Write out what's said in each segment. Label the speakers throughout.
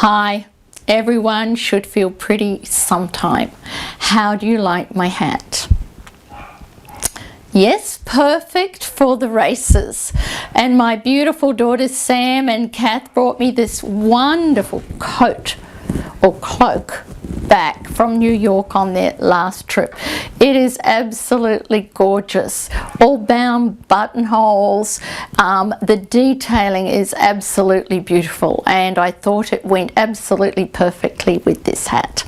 Speaker 1: Hi, everyone should feel pretty sometime. How do you like my hat? Yes, perfect for the races. And my beautiful daughters Sam and Kath brought me this wonderful coat or cloak back from New York on their last trip. It is absolutely gorgeous. All bound buttonholes. The detailing is absolutely beautiful, and I thought it went absolutely perfectly with this hat.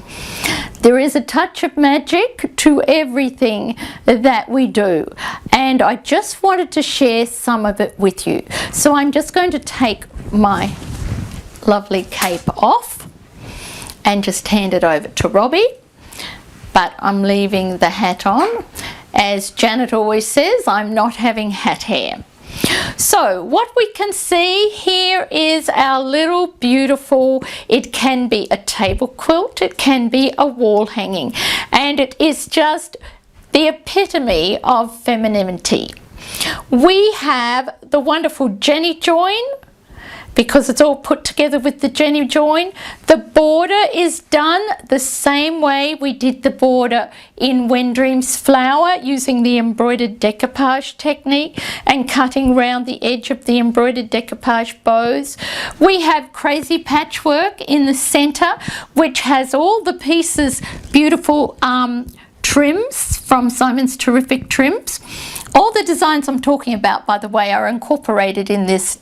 Speaker 1: There is a touch of magic to everything that we do, and I just wanted to share some of it with you. So I'm just going to take my lovely cape off and just hand it over to Robbie, but I'm leaving the hat on. As Janet always says, I'm not having hat hair. So what we can see here is our little beautiful, it can be a table quilt, it can be a wall hanging, and it is just the epitome of femininity. We have the wonderful Jenny join, because it's all put together with the Jenny join. The border is done the same way we did the border in When Dreams Flower, using the embroidered decoupage technique and cutting round the edge of the embroidered decoupage bows. We have crazy patchwork in the center, which has all the pieces, beautiful trims from Simon's Terrific Trims. All the designs I'm talking about, by the way, are incorporated in this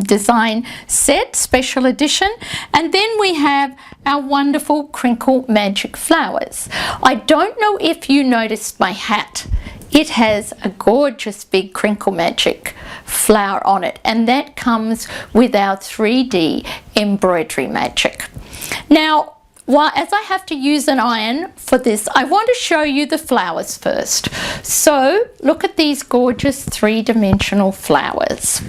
Speaker 1: design set, special edition. And then we have our wonderful crinkle magic flowers. I don't know if you noticed my hat. It has a gorgeous big crinkle magic flower on it, and that comes with our 3D embroidery magic. Now, as I have to use an iron for this, I want to show you the flowers first. So look at these gorgeous three-dimensional flowers.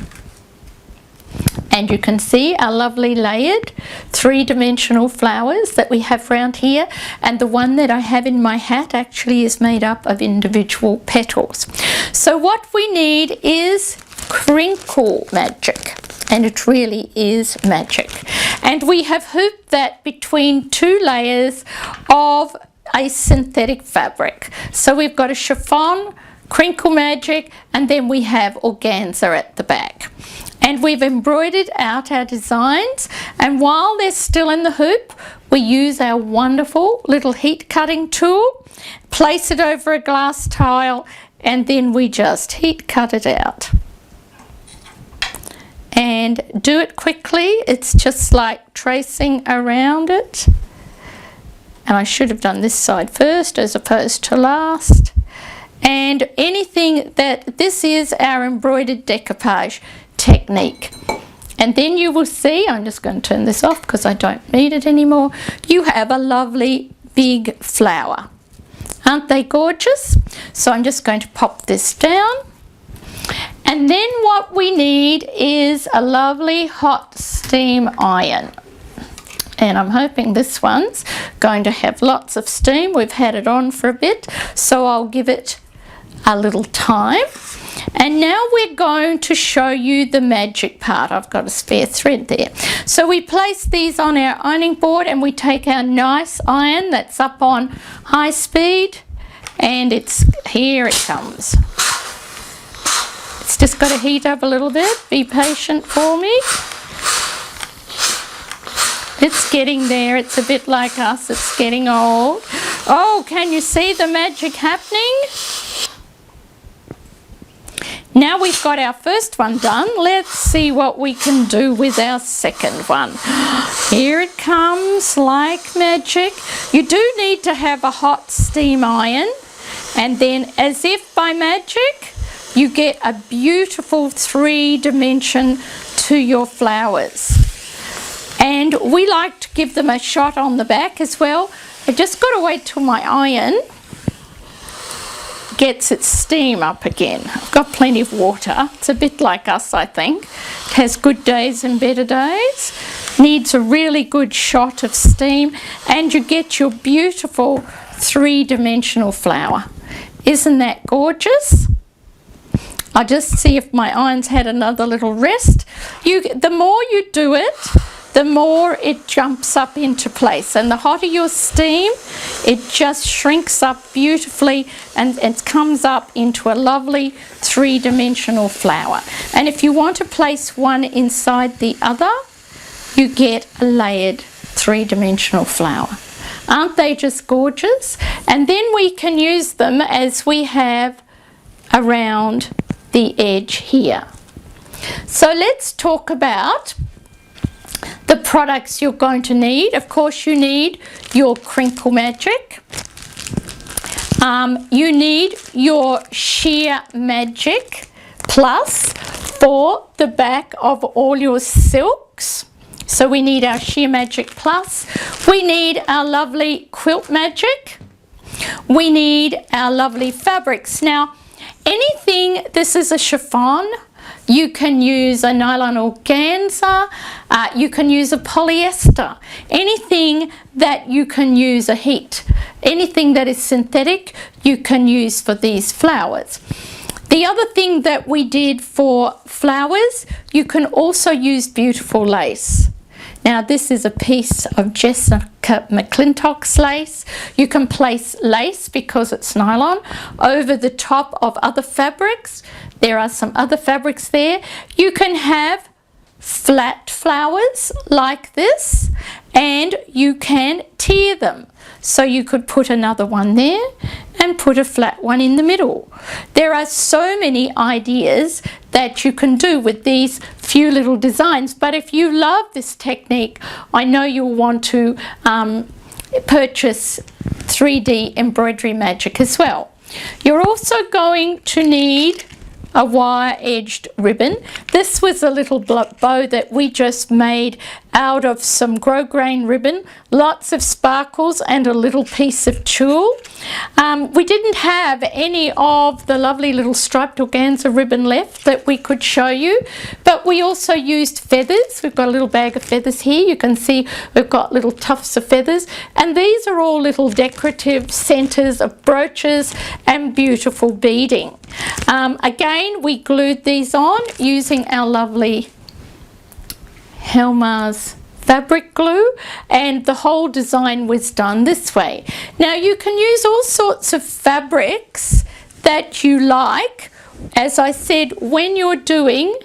Speaker 1: And you can see our lovely layered three-dimensional flowers that we have around here. And the one that I have in my hat actually is made up of individual petals. So what we need is crinkle magic. And it really is magic. And we have hooped that between two layers of a synthetic fabric. So we've got a chiffon, crinkle magic, and then we have organza at the back. And we've embroidered out our designs, and while they're still in the hoop, we use our wonderful little heat cutting tool, place it over a glass tile, and then we just heat cut it out. And do it quickly. It's just like tracing around it. And I should have done this side first as opposed to last. And anything that, this is our embroidered decoupage technique. And then you will see, I'm just going to turn this off because I don't need it anymore. You have a lovely big flower. Aren't they gorgeous? So I'm just going to pop this down. And then what we need is a lovely hot steam iron. And I'm hoping this one's going to have lots of steam. We've had it on for a bit, so I'll give it a little time. And now we're going to show you the magic part. I've got a spare thread there. So we place these on our ironing board, and we take our nice iron that's up on high speed, and here it comes. It's just got to heat up a little bit. Be patient for me. It's getting there. It's a bit like us. It's getting old. Oh, can you see the magic happening? Now we've got our first one done. Let's see what we can do with our second one. Here it comes like magic. You do need to have a hot steam iron, and then as if by magic, you get a beautiful 3-dimension to your flowers. And we like to give them a shot on the back as well. I just got to wait till my iron gets its steam up again. I've got plenty of water. It's a bit like us, I think. It has good days and better days. Needs a really good shot of steam, and you get your beautiful 3-dimensional flower. Isn't that gorgeous? I'll just see if my iron's had another little rest. The more you do it, the more it jumps up into place. And the hotter your steam, it just shrinks up beautifully and it comes up into a lovely three-dimensional flower. And if you want to place one inside the other, you get a layered three-dimensional flower. Aren't they just gorgeous? And then we can use them as we have around the edge here. So let's talk about the products you're going to need. Of course, you need your Crinkle Magic. You need your Sheer Magic Plus for the back of all your silks. So we need our Sheer Magic Plus. We need our lovely Quilt Magic. We need our lovely fabrics. Now, anything, this is a chiffon. You can use a nylon organza. You can use a polyester. Anything that you can use a heat. Anything that is synthetic, you can use for these flowers. The other thing that we did for flowers, you can also use beautiful lace. Now this is a piece of Jessica McClintock's lace. You can place lace, because it's nylon, over the top of other fabrics. There are some other fabrics there. You can have flat flowers like this, and you can tier them. So you could put another one there and put a flat one in the middle. There are so many ideas that you can do with these few little designs, but if you love this technique, I know you'll want to purchase 3D embroidery magic as well. You're also going to need a wire-edged ribbon. This was a little bow that we just made out of some grosgrain ribbon, lots of sparkles and a little piece of tulle. We didn't have any of the lovely little striped organza ribbon left that we could show you, but we also used feathers. We've got a little bag of feathers here. You can see we've got little tufts of feathers, and these are all little decorative centers of brooches and beautiful beading. Again, we glued these on using our lovely Helmar's fabric glue, and the whole design was done this way. Now you can use all sorts of fabrics that you like, as I said, when you're doing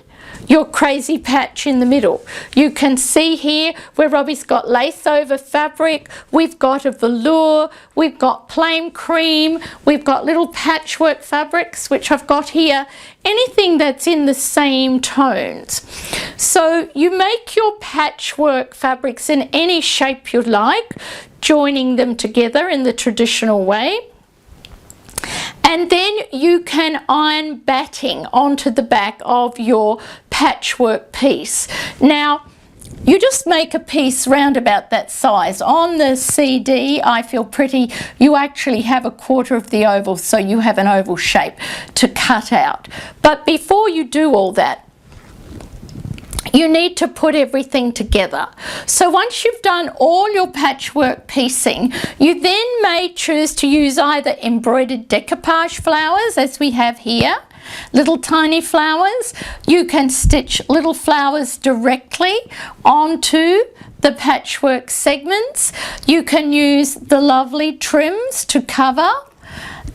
Speaker 1: your crazy patch in the middle. You can see here where Robbie's got lace over fabric, we've got a velour, we've got plain cream, we've got little patchwork fabrics, which I've got here, anything that's in the same tones. So you make your patchwork fabrics in any shape you like, joining them together in the traditional way. And then you can iron batting onto the back of your patchwork piece. Now, you just make a piece round about that size. On the CD, I feel pretty, you actually have a quarter of the oval, so you have an oval shape to cut out. But before you do all that, you need to put everything together. So once you've done all your patchwork piecing, you then may choose to use either embroidered decoupage flowers, as we have here, little tiny flowers. You can stitch little flowers directly onto the patchwork segments. You can use the lovely trims to cover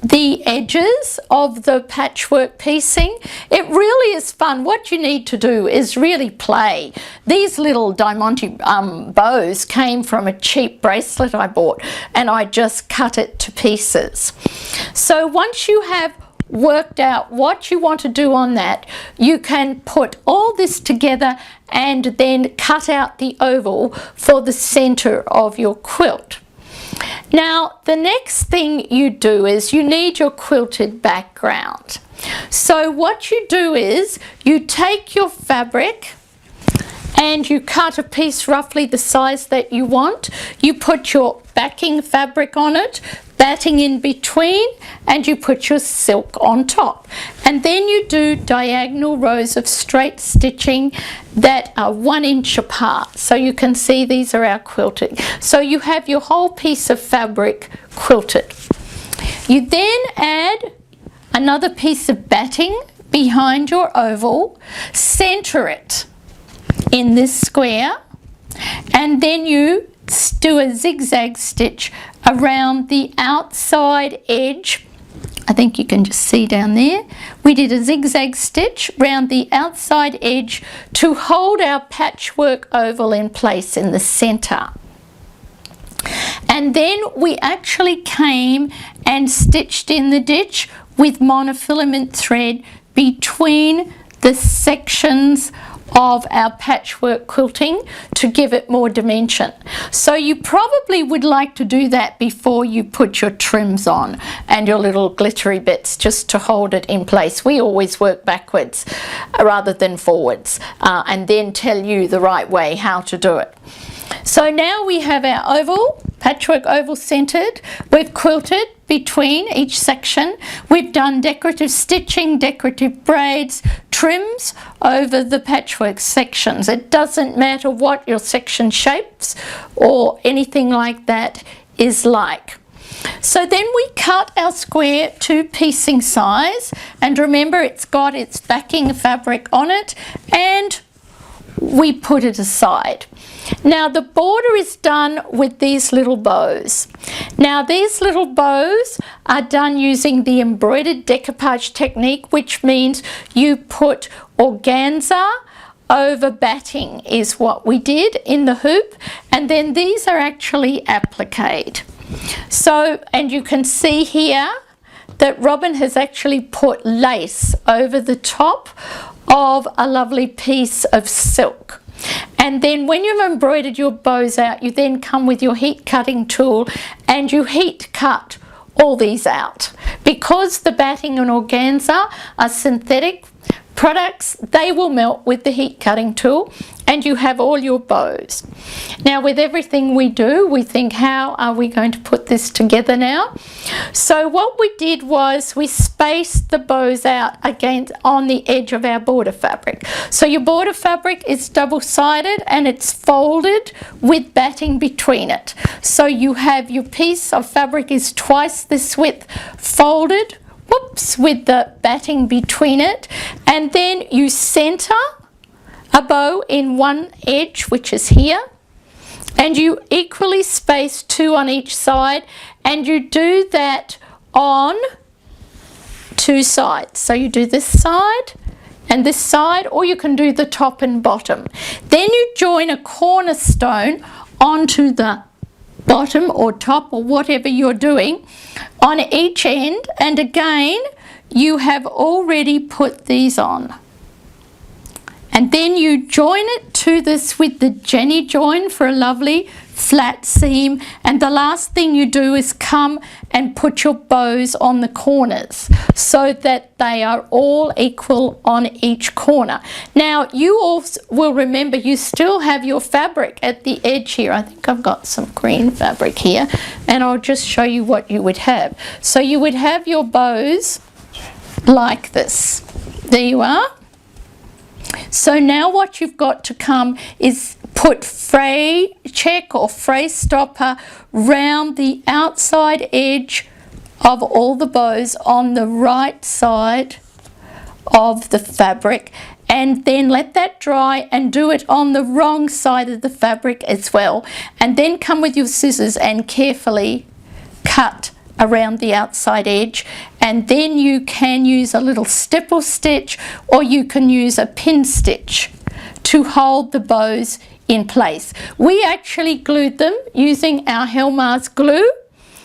Speaker 1: the edges of the patchwork piecing. It really is fun. What you need to do is really play. These little Diamante bows came from a cheap bracelet I bought, and I just cut it to pieces. So once you have worked out what you want to do on that, you can put all this together and then cut out the oval for the center of your quilt. Now, the next thing you do is you need your quilted background. So what you do is you take your fabric and you cut a piece roughly the size that you want. You put your backing fabric on it, batting in between, and you put your silk on top. And then you do diagonal rows of straight stitching that are 1 inch apart. So you can see these are our quilting. So you have your whole piece of fabric quilted. You then add another piece of batting behind your oval, center it in this square, and then you do a zigzag stitch around the outside edge. I think you can just see down there. We did a zigzag stitch round the outside edge to hold our patchwork oval in place in the center. And then we actually came and stitched in the ditch with monofilament thread between the sections of our patchwork quilting to give it more dimension. So you probably would like to do that before you put your trims on and your little glittery bits, just to hold it in place. We always work backwards rather than forwards, and then tell you the right way how to do it. So now we have our oval, patchwork oval centered. We've quilted between each section. We've done decorative stitching, decorative braids, trims over the patchwork sections. It doesn't matter what your section shapes or anything like that is like. So then we cut our square to piecing size, and remember it's got its backing fabric on it, and we put it aside. Now the border is done with these little bows. Now these little bows are done using the embroidered decoupage technique, which means you put organza over batting is what we did in the hoop, and then these are actually appliqued. So, and you can see here that Robin has actually put lace over the top of a lovely piece of silk. And then when you've embroidered your bows out, you then come with your heat cutting tool and you heat cut all these out. Because the batting and organza are synthetic products, they will melt with the heat cutting tool, and you have all your bows. Now with everything we do, we think, how are we going to put this together now? So what we did was we spaced the bows out against on the edge of our border fabric. So your border fabric is double-sided and it's folded with batting between it. So you have your piece of fabric is twice this width folded, whoops, with the batting between it, and then you center a bow in one edge, which is here, and you equally space two on each side, and you do that on two sides. So you do this side and this side, or you can do the top and bottom. Then you join a cornerstone onto the bottom or top or whatever you're doing on each end, and again you have already put these on. And then you join it to this with the Jenny join for a lovely flat seam, and the last thing you do is come and put your bows on the corners so that they are all equal on each corner. Now you also will remember you still have your fabric at the edge here. I think I've got some green fabric here, and I'll just show you what you would have. So you would have your bows like this. There you are. So now what you've got to come is put fray check or fray stopper round the outside edge of all the bows on the right side of the fabric, and then let that dry and do it on the wrong side of the fabric as well, and then come with your scissors and carefully cut around the outside edge. And then you can use a little stipple stitch, or you can use a pin stitch to hold the bows in place. We actually glued them using our Helmar's glue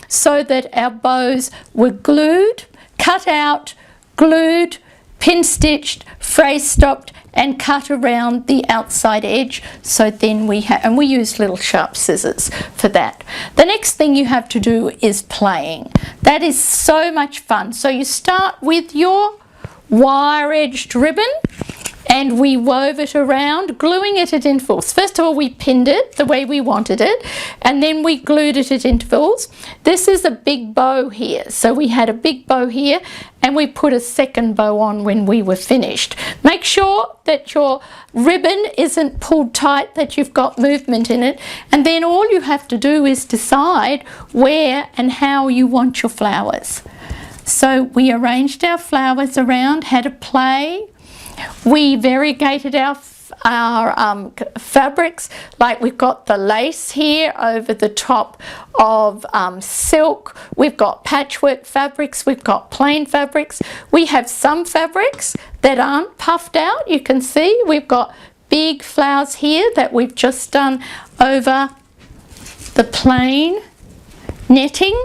Speaker 1: so that our bows were glued, cut out, glued, pin stitched, fray stopped and cut around the outside edge. So then we have, and we used little sharp scissors for that. The next thing you have to do is playing. That is so much fun. So you start with your wire edged ribbon, and we wove it around, gluing it at intervals. First of all, we pinned it the way we wanted it, and then we glued it at intervals. This is a big bow here. So we had a big bow here, and we put a second bow on when we were finished. Make sure that your ribbon isn't pulled tight, that you've got movement in it, and then all you have to do is decide where and how you want your flowers. So we arranged our flowers around, had a play. We variegated our our fabrics, like we've got the lace here over the top of silk, we've got patchwork fabrics, we've got plain fabrics. We have some fabrics that aren't puffed out. You can see we've got big flowers here that we've just done over the plain netting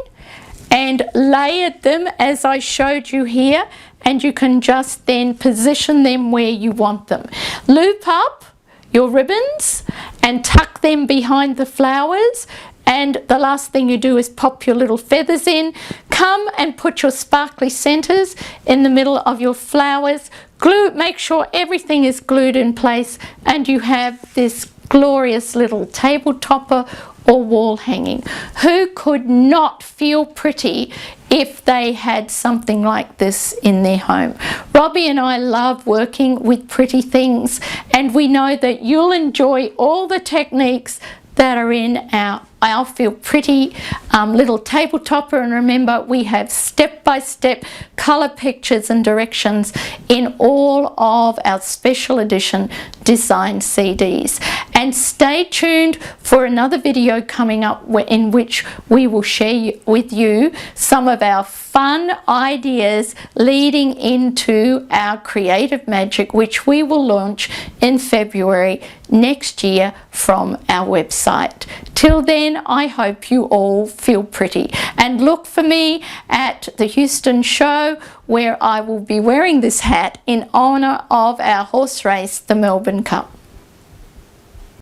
Speaker 1: and layered them as I showed you here, and you can just then position them where you want them. Loop up your ribbons and tuck them behind the flowers, and the last thing you do is pop your little feathers in. Come and put your sparkly centers in the middle of your flowers. Glue, make sure everything is glued in place, and you have this glorious little table topper or wall hanging. Who could not feel pretty if they had something like this in their home? Robbie and I love working with pretty things, and we know that you'll enjoy all the techniques that are in our Feel Pretty little table topper. And remember, we have step-by-step color pictures and directions in all of our special edition design CDs. And stay tuned for another video coming up in which we will share with you some of our fun ideas leading into our creative magic, which we will launch in February next year from our website. Till then, I hope you all feel pretty, and look for me at the Houston show, where I will be wearing this hat in honour of our horse race, the Melbourne Cup.